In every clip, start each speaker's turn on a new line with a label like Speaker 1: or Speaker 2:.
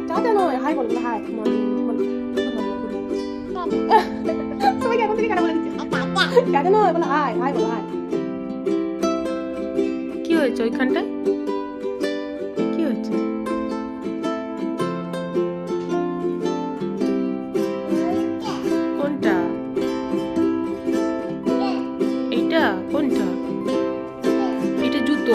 Speaker 1: Tata নয়, high বলো, high morning বলো, সবাইকে এখন থেকে টাটা বলে দিচ্ছে। টাটা নয়, বলো হাই, হাই বলো, হাই। কি হয়েছে ওইখানটায়? কি হয়েছে? কোনটা? এইটা কোনটা? এটা জুতো।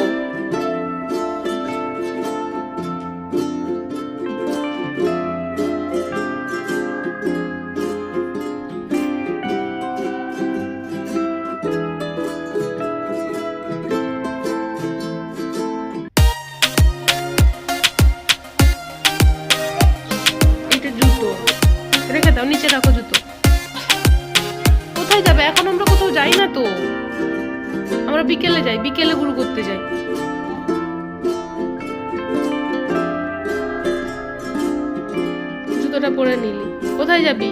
Speaker 1: রেখে দাও, নিচে রাখো জুতো। কোথায় যাবে এখন? আমরা কোথাও যাই না তো, আমরা বিকেলে যাই, বিকেলে গুরু করতে যাই। জুতোটা পরে নিলি, কোথায় যাবি?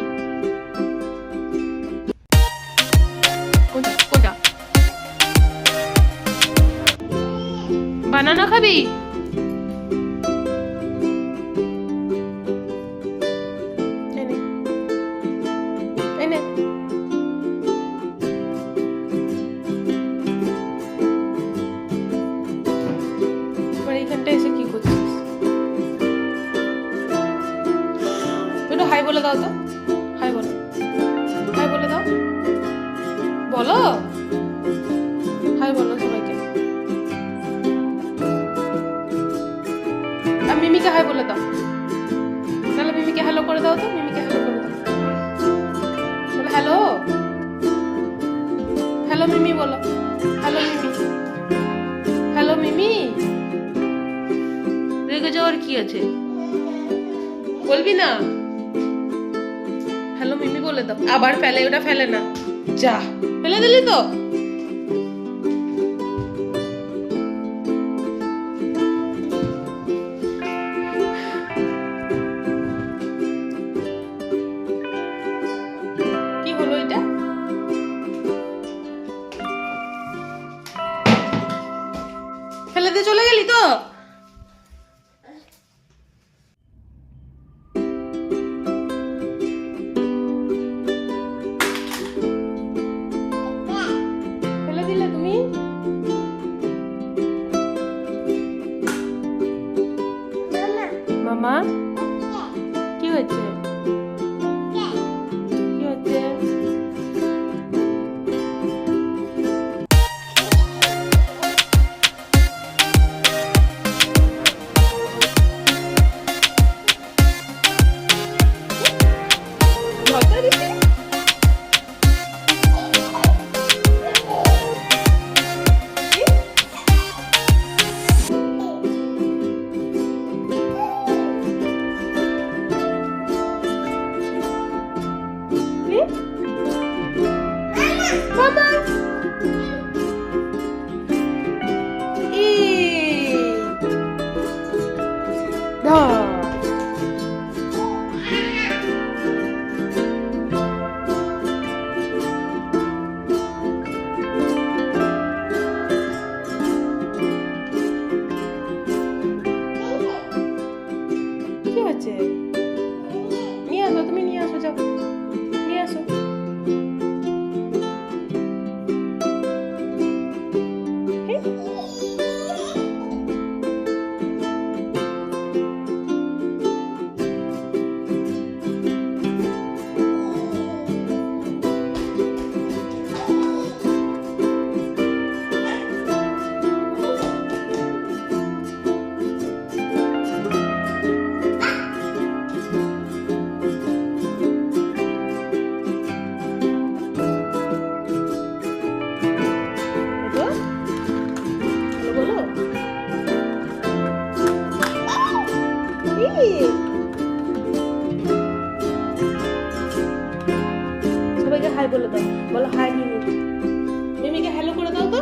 Speaker 1: কোনটা? বানানা খাবি? এইখানটা এসে কি করছিস? একটু হাই বলে দাও তো, হাই বলো, হাই বলে দাও, বলো হাই বলো সবাইকে। আর মিমিকে হাই বলে দাও, তাহলে মিমিকে হ্যালো করে দাও তো, মিমিকে হ্যালো করে দাও, বলো হ্যালো, হ্যালো মিমি বলো, হ্যালো মিমি, হ্যালো মিমি। রেগে যাওয়ার কি আছে, বলবি না? হ্যালো মিমি বলে দাও। আবার ফেলে, ওটা ফেলে না, যা ফেলে দিলি তো। কি হলো এটা? ফেলে দিয়ে চলে গেলি তো? মামা কি হয়েছে? কি হয়েছে? Mama. কি হচ্ছে? নিয়ে আসো, তুমি নিয়ে আসো, যাও নিয়ে আসো। সবাইকে হাই বলে দাও, বলো হাই মিমি। মিমিকে হ্যালো করে দাও তো,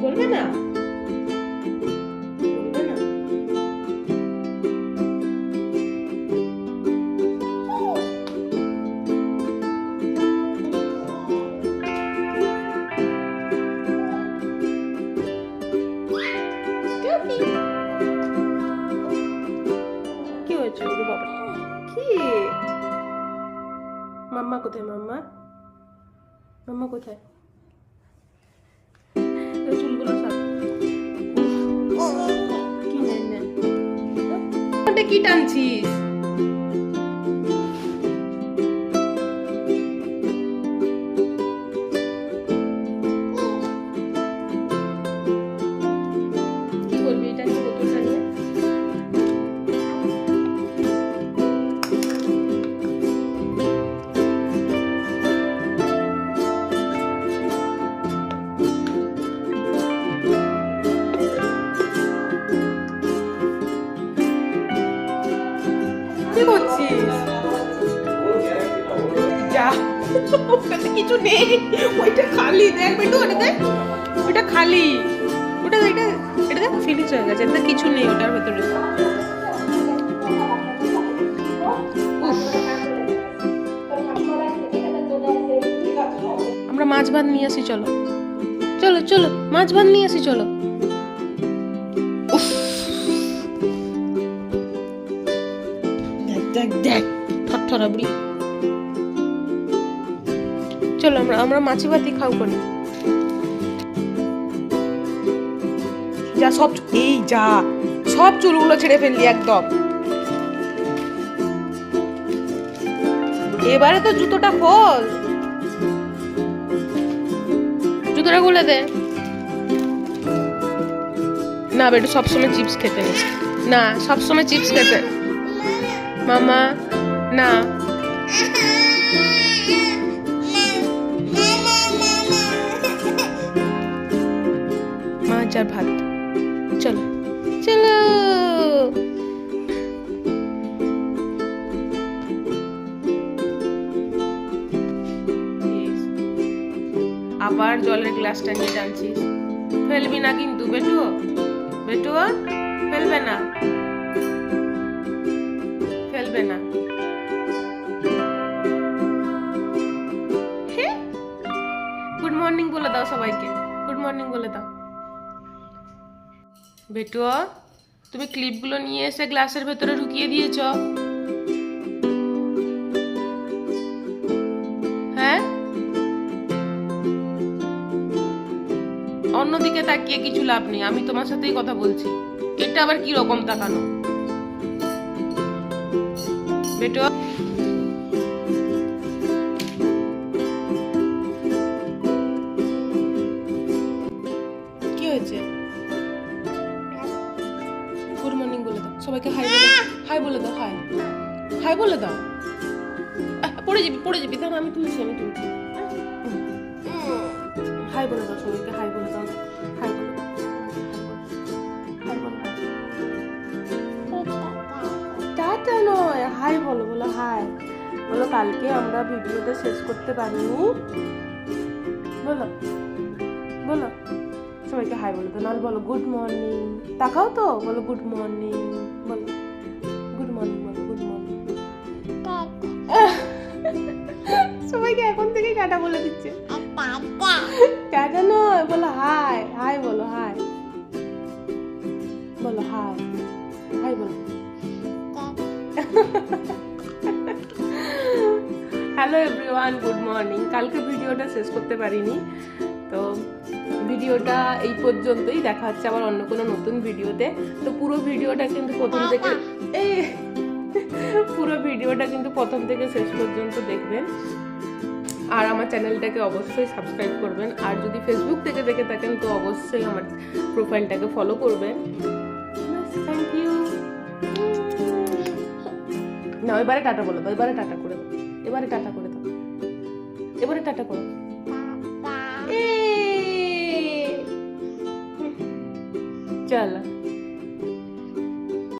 Speaker 1: বলবে না? বলবে না? মাম্মা কোথায়? মাম্মা মাম্মা কোথায়? চুলগুলো সার। কি নে কি টানছিস? কি বলবি এটা নিয়ে? বোতলটা নিয়ে কি করছিস? যা, ওটাতে কিছু নেই, ওইটা খালি। দেখ বেটু, ওটা দেখ, ওটা খালি। ওটা এটা এটা দেখ, ফিনিশ হয়ে গেছে। এটা কিছু নেই ওটার ভেতরে। আমরা মাছ ভাত নিয়ে আসি, চলো চলো চলো, মাছ ভাত নিয়ে আসি, চলো। দেখ দেখ থরথরা বুড়ি। চলো আমরা মাছি ভাতি খাও করি। যা সব, এই যা সব চুলগুলো ছেড়ে ফেললি একদম। এবারে তো জুতোটা খোল, জুতোটা খুলে দে। না বেটু, সবসময় চিপস খেতে নেই, না সবসময় চিপস খেতে। মামা না, মাছ আর ভাত। চলো চলো। আবার জলের গ্লাসটা নিয়ে টানছিস। ফেলবি না কিন্তু বেটু, বেটু ফেলবে না, ফেলবে না। গুড মর্নিং বলে দাও সবাইকে, গুড মর্নিং বলে দাও। বেটু, তুমি ক্লিপগুলো নিয়ে এসে গ্লাসের ভেতরে ঢুকিয়ে দিয়েছ। হ্যাঁ, অন্যদিকে তাকিয়ে কিছু লাভ নেই, আমি তোমার সাথেই কথা বলছি। এটা আবার কি রকম তাকানো? বেটু, কি হয়েছে? গুড মর্নিং বলে দাও সবাইকে, হাই বলে, হাই বলে দাও, হাই হাই বলে দাও। পড়ে যাবি, পড়ে যাবি। তাহলে আমি তুলছি, আমি তুলছি। হাই বলে দাও সবাইকে, হাই বলে দাও, হাই বলে দাও, হাই বলে দাও। টাটা নয়, হাই বলো, বলো হাই বলো। কালকে আমরা ভিডিওটা শেষ করতে পারিনি, বলো বলো সবাইকে হাই বলে দাও। নাহলে বলো গুড মর্নিং, তাকাও তো, বলো গুড মর্নিং, বলো গুড মর্নিং, বলো গুড মর্নিং। সবাইকে এখন থেকে টাটা বলে দিচ্ছে। টাটা নয়, বলো হাই, হাই বলো, হাই বলো, হাই হাই বলো। Hello everyone, good morning. কালকে ভিডিওটা শেষ করতে পারিনি, তো ভিডিওটা এই পর্যন্তই। দেখা হচ্ছে আবার অন্য কোনো নতুন ভিডিওতে। তো পুরো ভিডিওটা কিন্তু প্রথম থেকে শেষ পর্যন্ত দেখবেন। আর আমার চ্যানেলটাকে অবশ্যই সাবস্ক্রাইব করবেন। আর যদি ফেসবুক থেকে দেখে থাকেন তো অবশ্যই আমার প্রোফাইলটাকে ফলো করবেন। Thank you. না, এবারে টাটা বলে দাও, এবারে টাটা করে দাও, এবারে টাটা করে দাও, এবারে টাটা করো। চলো।